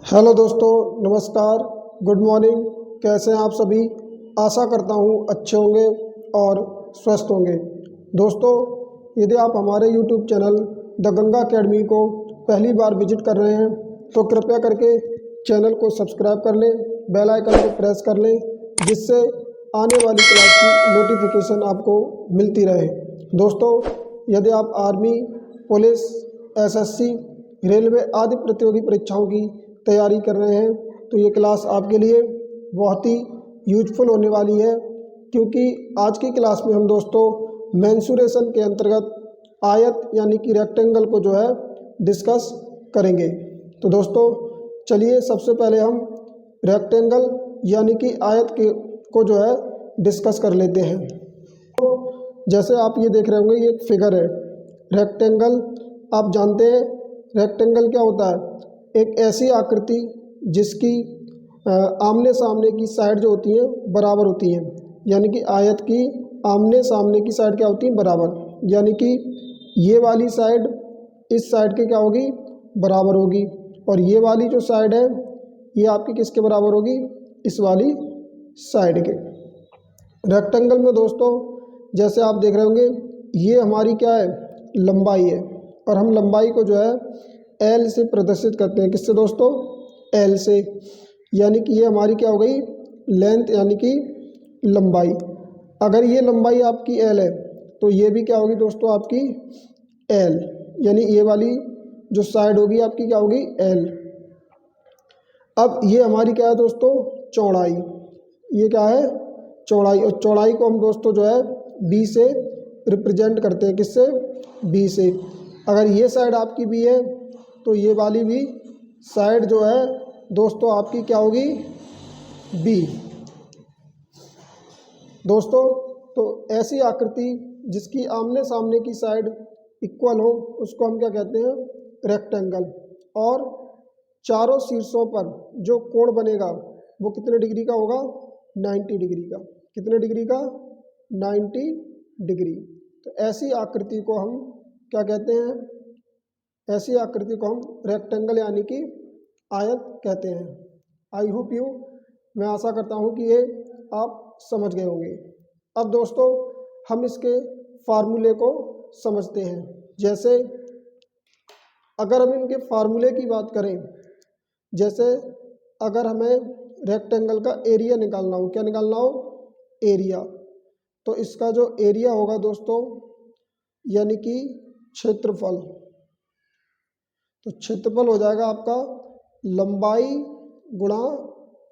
Hello दोस्तों, नमस्कार, good morning. कैसे हैं आप सभी? आशा करता हूँ अच्छे होंगे और स्वस्थ होंगे। दोस्तों, यदि आप हमारे YouTube channel the Ganga academy को पहली बार विजिट कर रहे हैं तो कृपया करके चैनल को सब्सक्राइब कर लें, बेल आइकन को प्रेस कर लें, जिससे आने वाली क्लास की नोटिफिकेशन आपको मिलती रहे। दोस्तों, यदि आप आर्मी, पुलिस, एसएससी, रेलवे आदि प्रतियोगी परीक्षाओं की तैयारी कर रहे हैं तो ये क्लास आपके लिए बहुत ही यूजफुल होने वाली है, क्योंकि आज की क्लास में हम दोस्तों मेंसुरेशन के अंतर्गत आयत यानी कि रेक्टेंगल को जो है डिस्कस करेंगे। तो दोस्तों चलिए सबसे पहले हम रेक्टेंगल यानी कि आयत के को जो है डिस्कस कर लेते हैं। तो जैसे आप ये देख रहे होंगे, ये एक फिगर है रेक्टेंगल। आप जानते हैं रेक्टेंगल क्या होता है? एक ऐसी आकृति जिसकी आमने सामने की साइड जो होती हैं बराबर होती हैं, यानी कि आयत की आमने सामने की साइड क्या होती है? बराबर। यानी कि ये वाली साइड इस साइड के क्या होगी? बराबर होगी, और ये वाली जो साइड है ये आपकी किसके बराबर होगी? इस वाली साइड के। रेक्टेंगल में दोस्तों जैसे आप देख रहे होंगे, ये हमारी क्या है? लंबाई है, और हम लंबाई को जो है एल से प्रदर्शित करते हैं। किससे दोस्तों? एल से। यानी कि ये हमारी क्या हो गई? लेंथ यानी कि लंबाई। अगर ये लंबाई आपकी एल है तो ये भी क्या होगी दोस्तों? आपकी एल। यानी ये वाली जो साइड होगी आपकी क्या होगी? एल। अब ये हमारी क्या है दोस्तों? चौड़ाई। ये क्या है? चौड़ाई। और चौड़ाई को हम दोस्तों जो है बी से रिप्रेजेंट करते हैं। किससे? बी से। अगर ये साइड आपकी बी है तो ये वाली भी साइड जो है दोस्तों आपकी क्या होगी? बी। दोस्तों तो ऐसी आकृति जिसकी आमने सामने की साइड इक्वल हो उसको हम क्या कहते हैं? रेक्टेंगल। और चारों शीर्षों पर जो कोण बनेगा वो कितने डिग्री का होगा? 90 डिग्री का। कितने डिग्री का? 90 डिग्री। तो ऐसी आकृति को हम क्या कहते हैं? ऐसी आकृति को हम रेक्टेंगल यानी कि आयत कहते हैं। आई होप यू, मैं आशा करता हूँ कि ये आप समझ गए होंगे। अब दोस्तों हम इसके फार्मूले को समझते हैं। जैसे अगर हम इनके फार्मूले की बात करें, जैसे अगर हमें रेक्टेंगल का एरिया निकालना हो, क्या निकालना हो? एरिया। तो इसका जो एरिया होगा दोस्तों यानी कि क्षेत्रफल, तो क्षेत्रफल हो जाएगा आपका लंबाई गुणा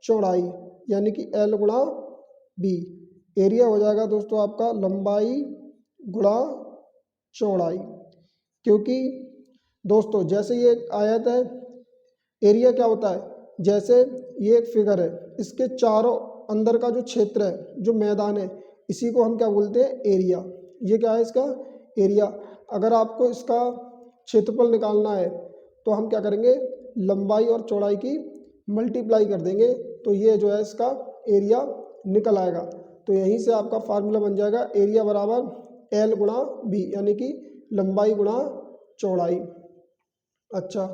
चौड़ाई, यानी कि एल गुणा बी। एरिया हो जाएगा दोस्तों आपका लंबाई गुणा चौड़ाई। क्योंकि दोस्तों जैसे ये एक आयत है, एरिया क्या होता है? जैसे ये एक फिगर है, इसके चारों अंदर का जो क्षेत्र है, जो मैदान है, इसी को हम क्या बोलते हैं? एरिया। ये क्या है? इसका एरिया। अगर आपको इसका क्षेत्रफल निकालना है तो हम क्या करेंगे? लंबाई और चौड़ाई की मल्टीप्लाई कर देंगे तो ये जो है इसका एरिया निकल आएगा। तो यहीं से आपका फार्मूला बन जाएगा एरिया बराबर एल गुणा बी, यानी कि लंबाई गुणा चौड़ाई। अच्छा,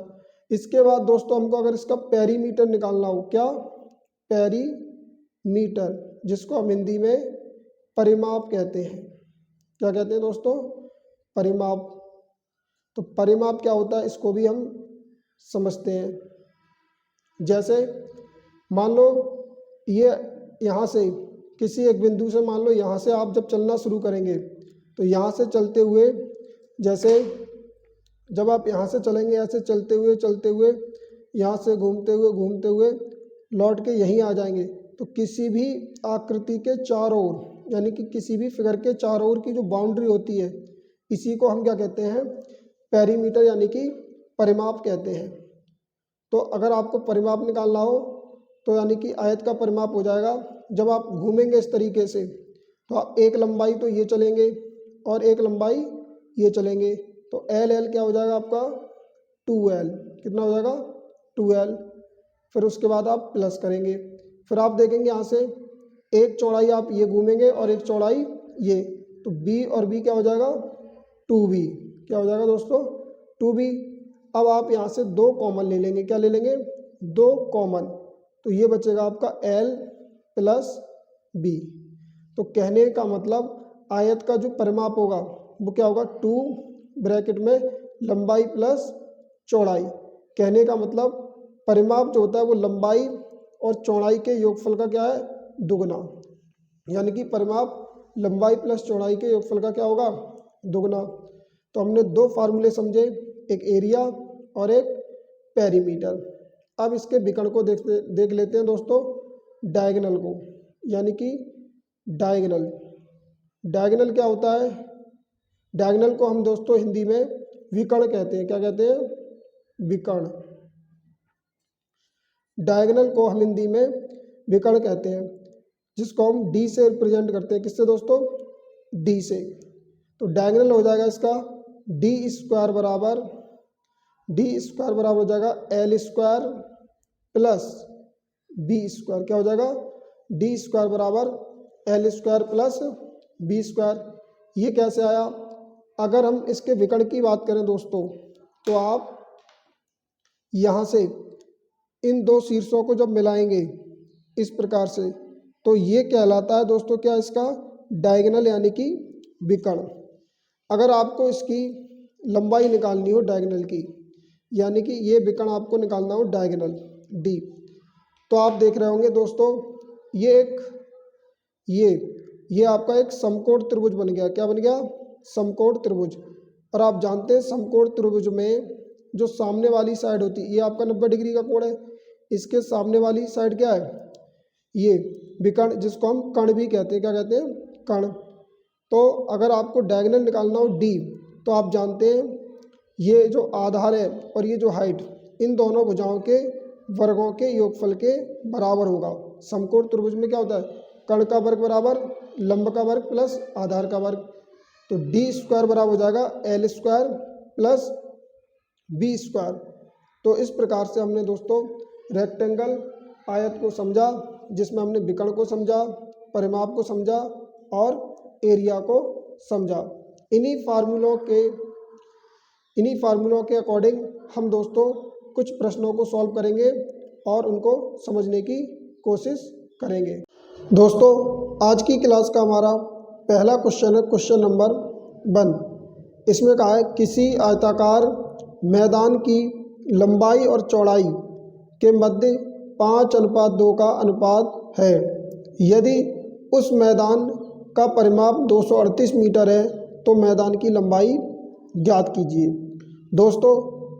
इसके बाद दोस्तों हमको अगर इसका पेरीमीटर निकालना हो, क्या? पेरीमीटर, जिसको हम हिंदी में परिमाप कहते हैं। क्या कहते हैं दोस्तों? परिमाप। तो परिमाप क्या होता है इसको भी हम समझते हैं। जैसे मान लो ये यहाँ से किसी एक बिंदु से, मान लो यहाँ से आप जब चलना शुरू करेंगे तो यहाँ से चलते हुए, जैसे जब आप यहाँ से चलेंगे, ऐसे चलते हुए यहाँ से घूमते हुए लौट के यहीं आ जाएंगे, तो किसी भी आकृति के चारों ओर, यानी कि किसी भी फिगर के चारों ओर की जो बाउंड्री होती है, इसी को हम क्या कहते हैं? पेरीमीटर यानी कि परिमाप कहते हैं। तो अगर आपको परिमाप निकालना हो तो यानी कि आयत का परिमाप हो जाएगा, जब आप घूमेंगे इस तरीके से तो आप एक लंबाई तो ये चलेंगे और एक लंबाई ये चलेंगे, तो एल एल क्या हो जाएगा आपका? 2L। कितना हो जाएगा? 2L। फिर उसके बाद आप प्लस करेंगे, फिर आप देखेंगे यहाँ से एक चौड़ाई आप ये घूमेंगे और एक चौड़ाई ये, तो B और B क्या हो जाएगा? 2B। क्या हो जाएगा दोस्तों? 2B। अब आप यहाँ से 2 कॉमन ले लेंगे। क्या ले लेंगे? दो कॉमन, तो ये बचेगा आपका L प्लस B। तो कहने का मतलब आयत का जो परिमाप होगा वो क्या होगा, 2 ब्रैकेट में लंबाई प्लस चौड़ाई। कहने का मतलब परिमाप जो होता है वो लंबाई और चौड़ाई के योगफल का क्या है, दुगना। यानी कि परिमाप लंबाई प्लस चौड़ाई के योगफल का क्या होगा, दुगना। तो हमने दो फार्मूले समझे, एक एरिया और एक पेरीमीटर। अब इसके विकर्ण को देख लेते हैं दोस्तों, डायगोनल को, यानी कि डायगोनल। डायगोनल क्या होता है, डायगोनल को हम दोस्तों हिंदी में विकर्ण कहते हैं। क्या कहते हैं, विकर्ण। डायगोनल को हम हिंदी में विकर्ण कहते हैं, जिसको हम डी से रिप्रेजेंट करते हैं। किससे दोस्तों, डी से। तो डायगोनल हो जाएगा इसका डी स्क्वायर बराबर हो जाएगा L square plus B square. क्या हो जाएगा, डी स्क्वायर बराबर L square plus B square. ये कैसे आया, अगर हम इसके विकर्ण की बात करें दोस्तों, तो आप यहाँ से इन दो शीर्षों को जब मिलाएंगे इस प्रकार से, तो ये कहलाता है दोस्तों क्या, इसका डायगोनल यानी कि विकर्ण। अगर आपको इसकी लंबाई निकालनी हो डायगोनल की, यानी कि ये विकर्ण आपको निकालना हो डायगोनल डी, तो आप देख रहे होंगे दोस्तों ये आपका एक समकोण त्रिभुज बन गया। क्या बन गया, समकोण त्रिभुज। और आप जानते हैं समकोण त्रिभुज में जो सामने वाली साइड होती है, ये आपका 90 डिग्री का कोण है, इसके सामने वाली साइड क्या है, ये विकर्ण, जिसको हम कर्ण भी कहते हैं। क्या कहते हैं, कर्ण। तो अगर आपको डायगोनल निकालना हो डी, तो आप जानते हैं ये जो आधार है और ये जो हाइट, इन दोनों भुजाओं के वर्गों के योगफल के बराबर होगा। समकोण त्रिभुज में क्या होता है, कर्ण का वर्ग बराबर लंब का वर्ग प्लस आधार का वर्ग। तो डी स्क्वायर बराबर हो जाएगा L square plus B square. तो इस प्रकार से हमने दोस्तों रेक्टेंगल आयत को समझा, जिसमें हमने विकर्ण को समझा, परिमाप को समझा और एरिया को समझा। इन्हीं फार्मूलों के अकॉर्डिंग हम दोस्तों कुछ प्रश्नों को सॉल्व करेंगे और उनको समझने की कोशिश करेंगे। दोस्तों आज की क्लास का हमारा पहला क्वेश्चन है क्वेश्चन नंबर 1। इसमें कहा है किसी आयताकार मैदान की लंबाई और चौड़ाई के मध्य 5:2 का अनुपात है। यदि उस मैदान का परिमाप 238 मीटर है तो मैदान की लंबाई ज्ञात कीजिए। दोस्तों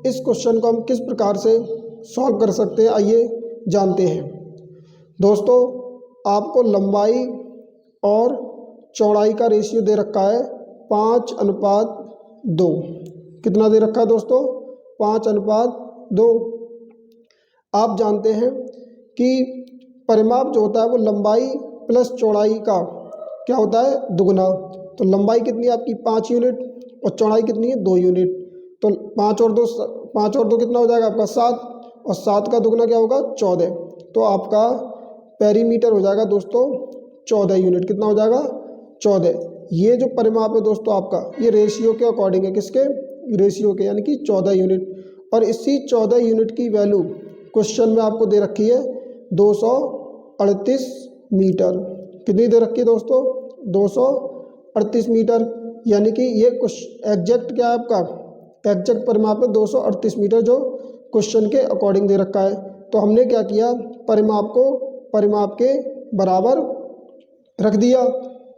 इस क्वेश्चन को हम किस प्रकार से सॉल्व कर सकते हैं, आइए जानते हैं। दोस्तों आपको लंबाई और चौड़ाई का रेशियो दे रखा है 5:2। कितना दे रखा है दोस्तों, 5:2। आप जानते हैं कि परिमाप जो होता है वो लंबाई प्लस चौड़ाई का क्या होता है, दुगना। तो लंबाई कितनी है आपकी 5 यूनिट और चौड़ाई कितनी है 2 यूनिट। तो 5 और 2 कितना हो जाएगा आपका 7, और 7 का दुगना क्या होगा 14। तो आपका पेरीमीटर हो जाएगा दोस्तों 14 यूनिट। कितना हो जाएगा 14। ये जो परिमाप है दोस्तों आपका, ये रेशियो के अकॉर्डिंग है, किसके, रेशियो के, यानी कि 14 यूनिट। और इसी 14 यूनिट की वैल्यू क्वेश्चन में आपको दे रखी है 238 मीटर। कितनी दे रखी है दोस्तों, 238 मीटर। यानी कि ये एग्जैक्ट क्या है आपका, एग्जैक्ट परिमाप है 238 मीटर, जो क्वेश्चन के अकॉर्डिंग दे रखा है। तो हमने क्या किया, परिमाप को परिमाप के बराबर रख दिया।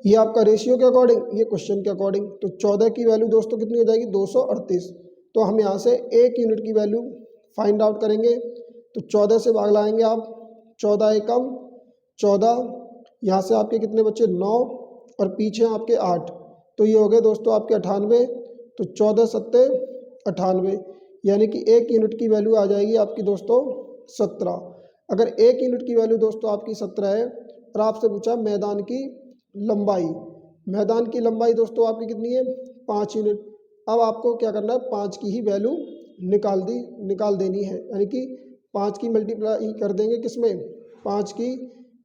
ये आपका रेशियो के अकॉर्डिंग, ये क्वेश्चन के अकॉर्डिंग। तो 14 की वैल्यू दोस्तों कितनी हो जाएगी 238। तो हम यहाँ से 1 यूनिट की वैल्यू फाइंड आउट करेंगे। तो 14 से भाग लाएंगे आप, 14 एकम 14, यहाँ से आपके कितने बच्चे 9 और पीछे आपके 8। तो ये हो गए दोस्तों आपके 98। तो 14 सत्ते 98, यानी कि 1 यूनिट की वैल्यू आ जाएगी आपकी दोस्तों 17। अगर 1 यूनिट की वैल्यू दोस्तों आपकी 17 है और आपसे पूछा मैदान की लंबाई, मैदान की लंबाई दोस्तों आपकी कितनी है 5 यूनिट। अब आपको क्या करना है, 5 की ही वैल्यू निकाल देनी है, यानी कि 5 की मल्टीप्लाई कर देंगे किसमें, 5 की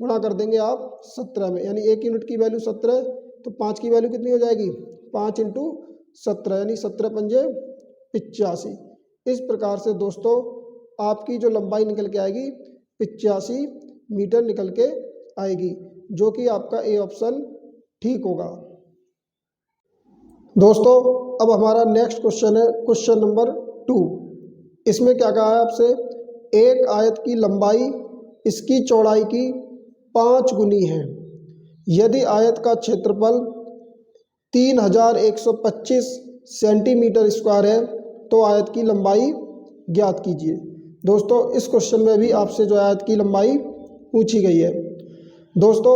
गुणा कर देंगे आप 17 में, यानी 1 यूनिट की वैल्यू 17। तो 5 की वैल्यू कितनी हो जाएगी 5 × 17, यानी 17 पंजे 85। इस प्रकार से दोस्तों आपकी जो लंबाई निकल के आएगी 85 मीटर निकल के आएगी, जो कि आपका ए ऑप्शन ठीक होगा। दोस्तों अब हमारा नेक्स्ट क्वेश्चन है क्वेश्चन नंबर 2। इसमें क्या कहा है आपसे, एक आयत की लंबाई इसकी चौड़ाई की 5 गुनी है। यदि आयत का क्षेत्रफल 3125 सेंटीमीटर स्क्वायर है तो आयत की लंबाई ज्ञात कीजिए। दोस्तों इस क्वेश्चन में भी आपसे जो आयत की लंबाई पूछी गई है। दोस्तों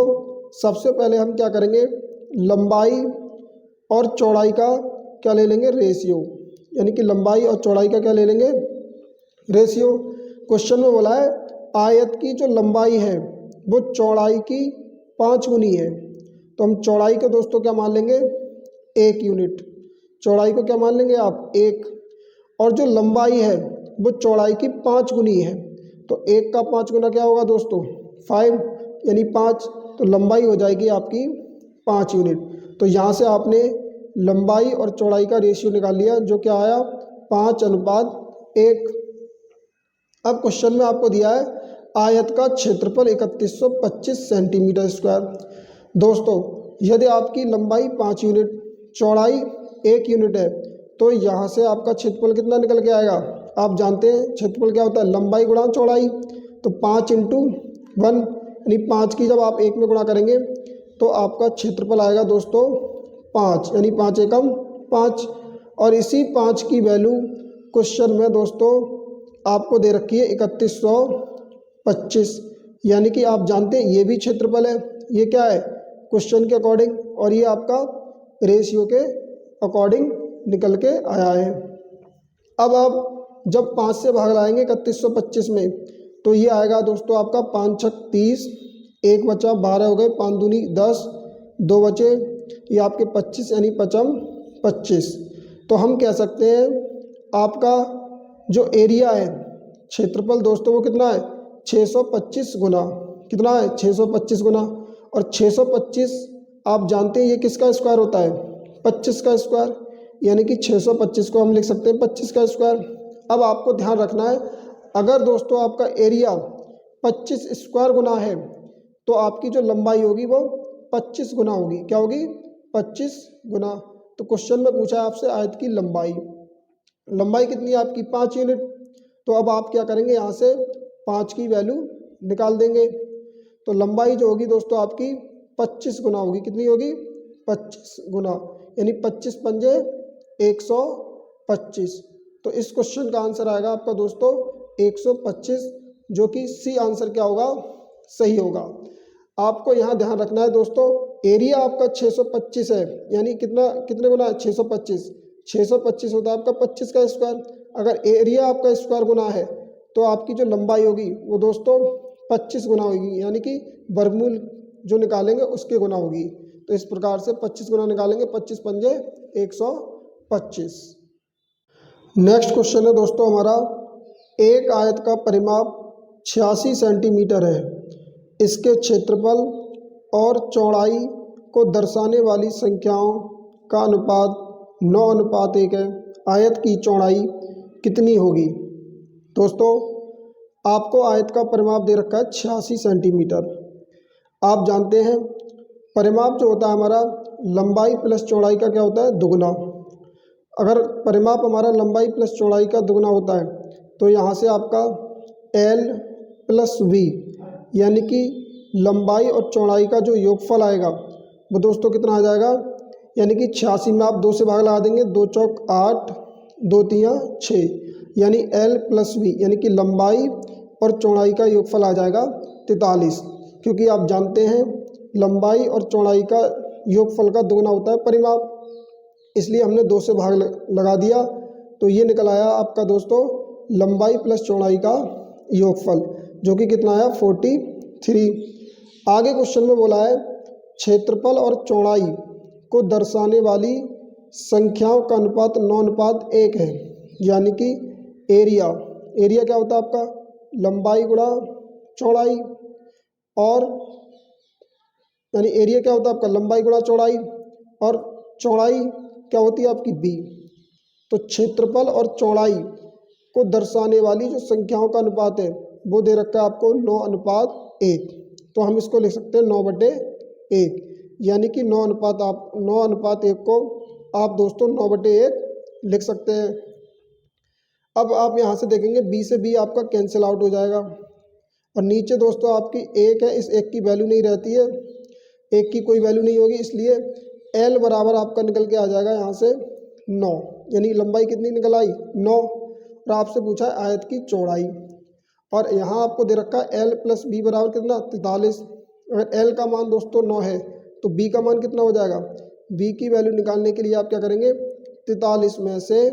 सबसे पहले हम क्या करेंगे, लंबाई और चौड़ाई का क्या ले लेंगे, रेशियो, यानी कि लंबाई और चौड़ाई का क्या ले लेंगे, रेशियो। क्वेश्चन में बोला है आयत की जो लंबाई है वो चौड़ाई की 5 गुनी है, तो हम चौड़ाई को दोस्तों क्या मान लेंगे, 1 यूनिट। चौड़ाई को क्या मान लेंगे आप, 1। और जो लंबाई है वो चौड़ाई की 5 गुनी है, तो 1 का 5 गुना क्या होगा दोस्तों, 5, यानी 5। तो लंबाई हो जाएगी आपकी 5 यूनिट। तो यहाँ से आपने लंबाई और चौड़ाई का रेशियो निकाल लिया, जो क्या आया 5:1। अब क्वेश्चन में आपको दिया है आयत का क्षेत्रफल 3125 सेंटीमीटर स्क्वायर। दोस्तों यदि आपकी लंबाई 5 यूनिट, चौड़ाई 1 यूनिट है, तो यहाँ से आपका क्षेत्रफल कितना निकल के आएगा, आप जानते हैं क्षेत्रफल क्या होता है, लंबाई गुणा चौड़ाई। तो 5 × 1, यानी 5 की जब आप 1 में गुणा करेंगे तो आपका क्षेत्रफल आएगा दोस्तों 5, यानी 5 एकम 5। और इसी 5 की वैल्यू क्वेश्चन में दोस्तों आपको दे रखी है 3125, यानी कि आप जानते हैं ये भी क्षेत्रफल है, ये क्या है क्वेश्चन के अकॉर्डिंग, और ये आपका रेशियो के अकॉर्डिंग निकल के आया है। अब आप जब 5 से भाग लाएंगे 3125 में, तो ये आएगा दोस्तों आपका 5 × 6 = 30, 1 बचा 12 हो गए, 5 दूनी 10, 2 बचे, ये आपके 25, यानी 25। तो हम कह सकते हैं आपका जो एरिया है, क्षेत्रफल दोस्तों वो कितना है, 625 गुना, कितना है 625 गुना। और 625 आप जानते हैं ये किसका स्क्वायर होता है, 25 का स्क्वायर, यानी कि 625 को हम लिख सकते हैं 25 का स्क्वायर। अब आपको ध्यान रखना है, अगर दोस्तों आपका एरिया 25 स्क्वायर गुना है तो आपकी जो लंबाई होगी वो 25 गुना होगी, क्या होगी 25 गुना। तो क्वेश्चन में पूछा है आपसे आयत की लंबाई, लंबाई कितनी है आपकी 5 यूनिट। तो अब आप क्या करेंगे, यहाँ से 5 की वैल्यू निकाल देंगे, तो लंबाई जो होगी दोस्तों आपकी 25 गुना होगी, कितनी होगी 25 गुना, यानी 25 पंजे 125। तो इस क्वेश्चन का आंसर आएगा आपका दोस्तों 125, जो कि सी आंसर क्या होगा, सही होगा। आपको यहाँ ध्यान रखना है दोस्तों, एरिया आपका 625 है, यानी कितने गुना है 625, 625 होता है आपका 25 का स्क्वायर। अगर एरिया आपका स्क्वायर गुना है तो आपकी जो लंबाई होगी वो दोस्तों 25 गुना होगी, यानी कि वर्गमूल जो निकालेंगे उसके गुना होगी। तो इस प्रकार से 25 गुना निकालेंगे, 25 पंजे 125। नेक्स्ट क्वेश्चन है दोस्तों हमारा, एक आयत का परिमाप 86 सेंटीमीटर है, इसके क्षेत्रफल और चौड़ाई को दर्शाने वाली संख्याओं का अनुपात 9:1 है, आयत की चौड़ाई कितनी होगी। दोस्तों आपको आयत का परिमाप दे रखा है 86 सेंटीमीटर। आप जानते हैं परिमाप जो होता है हमारा लंबाई प्लस चौड़ाई का क्या होता है, दुगुना। अगर परिमाप हमारा लंबाई प्लस चौड़ाई का दुगुना होता है तो यहाँ से आपका L + V, यानी कि लंबाई और चौड़ाई का जो योगफल आएगा वो दोस्तों कितना आ जाएगा, यानी कि 86 में आप 2 से भाग लगा देंगे, 2 चौक 8, 2 तियाँ 6, यानी L + V, यानी कि लंबाई और चौड़ाई का योगफल आ जाएगा 43। क्योंकि आप जानते हैं लंबाई और चौड़ाई का योगफल का दुगुना होता है परिमाप, इसलिए हमने 2 से भाग लगा दिया, तो ये निकल आया आपका दोस्तों लंबाई प्लस चौड़ाई का योगफल, जो कि कितना आया 43। आगे क्वेश्चन में बोला है क्षेत्रफल और चौड़ाई को दर्शाने वाली संख्याओं का अनुपात 9:1 है, यानी कि एरिया क्या होता है आपका लंबाई गुणा चौड़ाई, और यानी एरिया क्या होता है आपका लंबाई गुणा चौड़ाई, और चौड़ाई क्या होती है आपकी b। तो क्षेत्रफल और चौड़ाई को दर्शाने वाली जो संख्याओं का अनुपात है वो दे रखा है आपको 9:1। तो हम इसको लिख सकते हैं 9/1, यानी कि 9:1 को आप दोस्तों 9/1 लिख सकते हैं। अब आप यहाँ से देखेंगे बी से बी आपका कैंसिल आउट हो जाएगा और नीचे दोस्तों आपकी 1 है, इस 1 की वैल्यू नहीं रहती है, 1 की कोई वैल्यू नहीं होगी, इसलिए L बराबर आपका निकल के आ जाएगा यहाँ से 9, यानी लंबाई कितनी निकल आई 9। और आपसे पूछा है आयत की चौड़ाई, और यहाँ आपको दे रखा है L + B बराबर कितना 43। अगर L का मान दोस्तों 9 है तो B का मान कितना हो जाएगा, B की वैल्यू निकालने के लिए आप क्या करेंगे 43 में से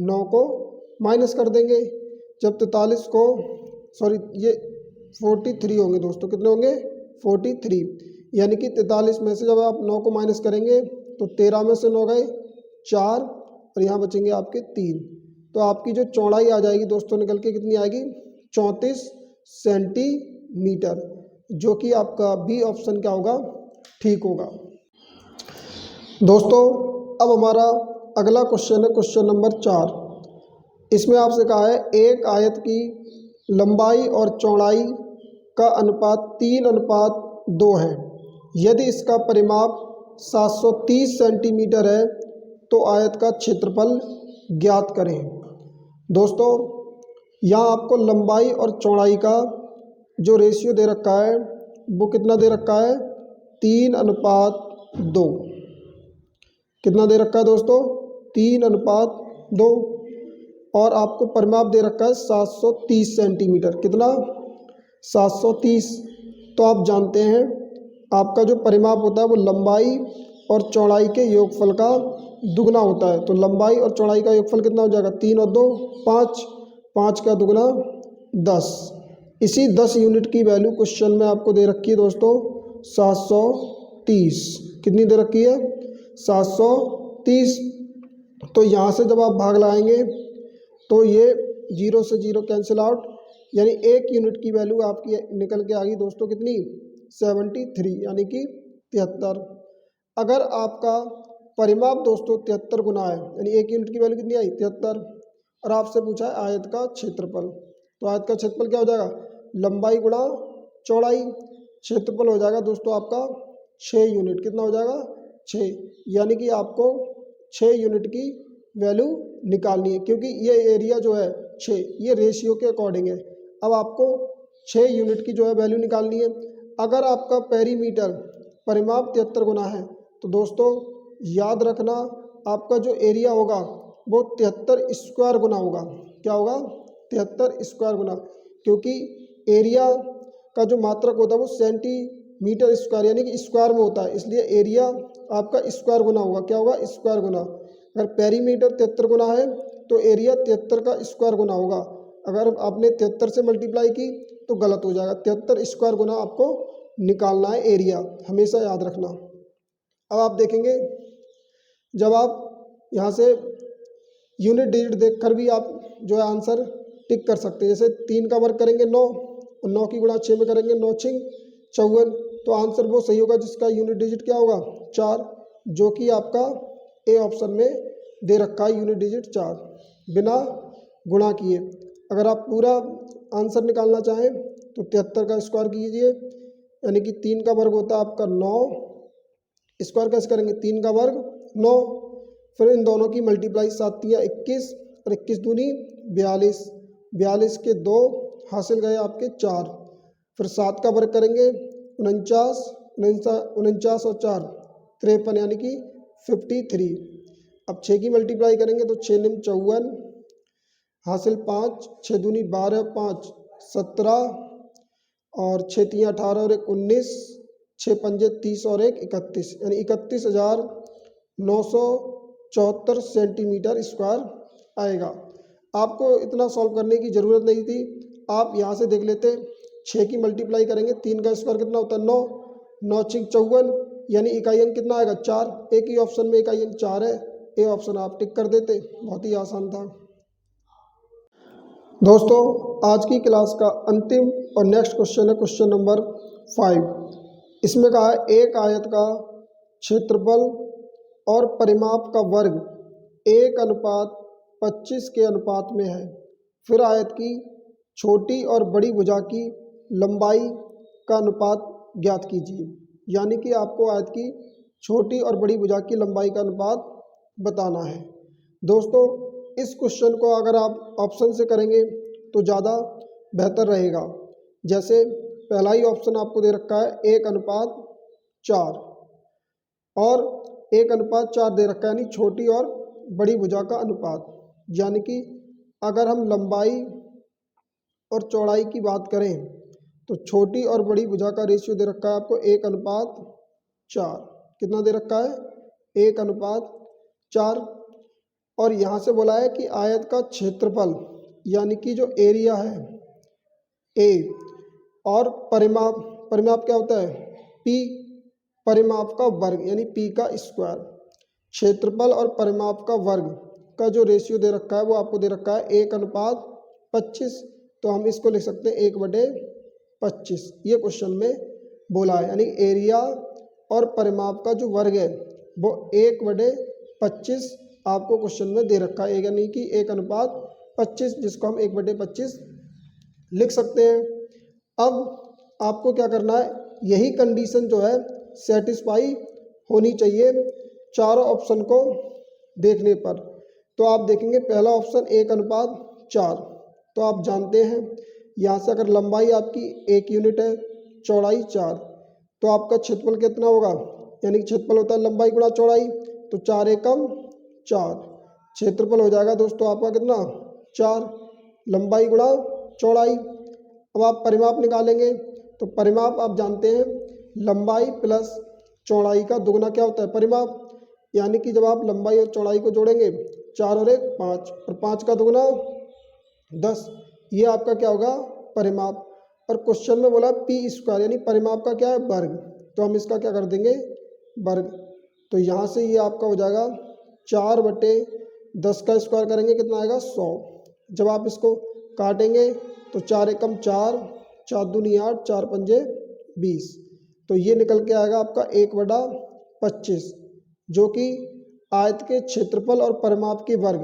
9 को माइनस कर देंगे। जब 43 को ये 43 होंगे दोस्तों, कितने होंगे 43, यानी कि 43 में से जब आप 9 को माइनस करेंगे तो 13 में से 9 गए 4 और यहाँ बचेंगे आपके 3। तो आपकी जो चौड़ाई आ जाएगी दोस्तों निकल के कितनी आएगी 34 सेंटीमीटर, जो कि आपका बी ऑप्शन क्या होगा ठीक होगा। दोस्तों अब हमारा अगला क्वेश्चन है क्वेश्चन नंबर 4। इसमें आपसे कहा है एक आयत की लंबाई और चौड़ाई का अनुपात 3:2 है। यदि इसका परिमाप 730 सेंटीमीटर है तो आयत का क्षेत्रफल ज्ञात करें। दोस्तों यहाँ आपको लंबाई और चौड़ाई का जो रेशियो दे रखा है वो कितना दे रखा है 3:2। कितना दे रखा है दोस्तों 3:2, और आपको परिमाप दे रखा है 730 सेंटीमीटर। कितना 730। तो आप जानते हैं आपका जो परिमाप होता है वो लंबाई और चौड़ाई के योगफल का दुगना होता है। तो लंबाई और चौड़ाई का योगफल कितना हो जाएगा 3 और 2 5, 5 का दुगना 10। इसी 10 यूनिट की वैल्यू क्वेश्चन में आपको दे रखी है दोस्तों 730। कितनी दे रखी है 730। तो यहाँ से जब आप भाग लगाएंगे तो ये 0 से 0 कैंसिल आउट, यानी 1 यूनिट की वैल्यू आपकी निकल के आ गई दोस्तों कितनी 73, यानी कि 73। अगर आपका परिमाप दोस्तों 73 गुना है, यानी 1 यूनिट की वैल्यू कितनी आई 73, और आपसे पूछा है आयत का क्षेत्रफल। तो आयत का क्षेत्रफल क्या हो जाएगा लंबाई गुणा चौड़ाई, क्षेत्रफल हो जाएगा दोस्तों आपका 6 यूनिट। कितना हो जाएगा 6, यानी कि आपको 6 यूनिट की वैल्यू निकालनी है, क्योंकि ये एरिया जो है 6 ये रेशियो के अकॉर्डिंग है। अब आपको 6 यूनिट की जो है वैल्यू निकालनी है। अगर आपका पेरीमीटर परिमाप 73 गुना है तो दोस्तों याद रखना आपका जो एरिया होगा वो 73 स्क्वायर गुना होगा। क्या होगा 73 स्क्वायर गुना, क्योंकि एरिया का जो मात्रक होता है वो सेंटीमीटर स्क्वायर यानी कि स्क्वायर में होता है, इसलिए एरिया आपका स्क्वायर गुना होगा। क्या होगा स्क्वायर गुना। अगर पेरीमीटर 73 गुना है तो एरिया 73 का स्क्वायर गुना होगा। अगर आपने 73 से मल्टीप्लाई की तो गलत हो जाएगा, 73 स्क्वायर गुना आपको निकालना है एरिया, हमेशा याद रखना। अब आप देखेंगे जब आप यहाँ से यूनिट डिजिट देखकर भी आप जो है आंसर टिक कर सकते हैं। जैसे 3 का वर्ग करेंगे 9 और 9 की गुणा 6 में करेंगे 9 6 54, तो आंसर वो सही होगा जिसका यूनिट डिजिट क्या होगा 4, जो कि आपका ए ऑप्शन में दे रखा है यूनिट डिजिट 4 बिना गुणा किए। अगर आप पूरा आंसर निकालना चाहें तो 73 का स्क्वायर कीजिए, यानी कि 3 का वर्ग होता है आपका 9, स्क्वायर कैसे करेंगे 3 का वर्ग 9, फिर इन दोनों की मल्टीप्लाई 7 तिया 21 और 21 दूनी 42, 42 के 2 हासिल गए आपके 4, फिर 7 का वर्ग करेंगे 49, 49 और 4 53, यानी कि 53। अब 6 की मल्टीप्लाई करेंगे तो 6 निम 54 हासिल 5, 6 दूनी 12 5 17 और 6 तिया 18 और 1 19, 6 पंजे 30 और 1 31, यानी 31,974 सेंटीमीटर स्क्वायर आएगा। आपको इतना सॉल्व करने की ज़रूरत नहीं थी, आप यहाँ से देख लेते। 6 की मल्टीप्लाई करेंगे 3 का स्क्वायर कितना होता है 9, 9 6 54, यानी इकाई अंक कितना आएगा 4। एक ही ऑप्शन में इकाई अंक 4 है, ए ऑप्शन आप टिक कर देते, बहुत ही आसान था। दोस्तों आज की क्लास का अंतिम और नेक्स्ट क्वेश्चन है क्वेश्चन नंबर 5। इसमें कहा है एक आयत का क्षेत्रफल और परिमाप का वर्ग 1:25 के अनुपात में है। फिर आयत की छोटी और बड़ी भुजा की लंबाई का अनुपात ज्ञात कीजिए। यानी कि आपको आयत की छोटी और बड़ी भुजा की लंबाई का अनुपात बताना है। दोस्तों इस क्वेश्चन को अगर आप ऑप्शन से करेंगे तो ज़्यादा बेहतर रहेगा। जैसे पहला ही ऑप्शन आपको दे रखा है 1:4 और 1:4 दे रखा है, यानी छोटी और बड़ी भुजा का अनुपात। यानी कि अगर हम लंबाई और चौड़ाई की बात करें तो छोटी और बड़ी भुजा का रेशियो दे रखा है आपको 1:4। कितना दे रखा है? 1:4। और यहाँ से बोला है कि आयत का क्षेत्रफल यानी कि जो एरिया है ए और परिमाप, परिमाप क्या होता है? पी, परिमाप का वर्ग यानी पी का स्क्वायर। क्षेत्रफल और परिमाप का वर्ग का जो रेशियो दे रखा है वो आपको दे रखा है 1:25। तो हम इसको लिख सकते हैं 1/25। ये क्वेश्चन में बोला है, यानी एरिया और परिमाप का जो वर्ग है वो 1/25 आपको क्वेश्चन में दे रखा है, यानी कि 1:25, जिसको हम 1/25 लिख सकते हैं। अब आपको क्या करना है, यही कंडीशन जो है सेटिस्फाई होनी चाहिए चारों ऑप्शन को देखने पर। तो आप देखेंगे पहला ऑप्शन 1:4, तो आप जानते हैं यहाँ से अगर लंबाई आपकी 1 यूनिट है, चौड़ाई 4, तो आपका क्षेत्रफल कितना होगा? यानी कि क्षेत्रफल होता है लंबाई गुणा चौड़ाई, तो 4 एकम 4, क्षेत्रफल हो जाएगा दोस्तों आपका कितना? 4, लंबाई गुणा चौड़ाई। अब आप परिमाप निकालेंगे तो परिमाप आप जानते हैं लंबाई प्लस चौड़ाई का दुगना क्या होता है? परिमाप। यानी कि जब आप लंबाई और चौड़ाई को जोड़ेंगे 4 और 1 5 और 5 का दुगना 10, ये आपका क्या होगा? परिमाप। और क्वेश्चन में बोला पी स्क्वायर यानी परिमाप का क्या है? वर्ग, तो हम इसका क्या कर देंगे? वर्ग। तो यहाँ से ये आपका हो जाएगा 4/10 का स्क्वायर करेंगे कितना आएगा? 100। जब आप इसको काटेंगे तो 4 एकम 4, 4 दूनी 8, 4 पंजे 20, तो ये निकल के आएगा आपका 1/25, जो कि आयत के क्षेत्रफल और परिमाप के वर्ग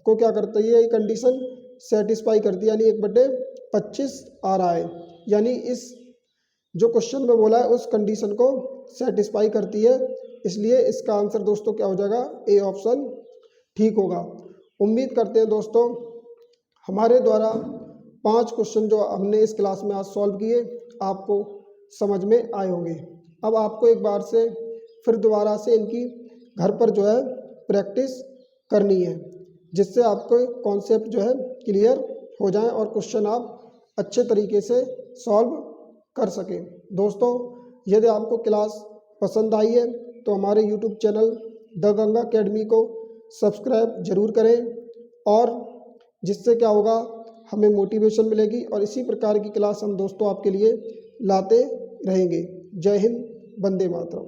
को क्या करता है? ये कंडीशन सेटिस्फाई करती है, यानी 1/25 आ रहा है। यानी इस जो क्वेश्चन में बोला है उस कंडीशन को सेटिस्फाई करती है, इसलिए इसका आंसर दोस्तों क्या हो जाएगा? ए ऑप्शन ठीक होगा। उम्मीद करते हैं दोस्तों हमारे द्वारा 5 क्वेश्चन जो हमने इस क्लास में आज सॉल्व किए आपको समझ में आए होंगे। अब आपको एक बार से फिर दोबारा से इनकी घर पर जो है प्रैक्टिस करनी है, जिससे आपको कॉन्सेप्ट जो है क्लियर हो जाए और क्वेश्चन आप अच्छे तरीके से सॉल्व कर सकें। दोस्तों यदि आपको क्लास पसंद आई है तो हमारे YouTube channel the Ganga academy को सब्सक्राइब जरूर करें, और जिससे क्या होगा, हमें मोटिवेशन मिलेगी और इसी प्रकार की क्लास हम दोस्तों आपके लिए लाते रहेंगे। जय हिंद, वंदे मातरम।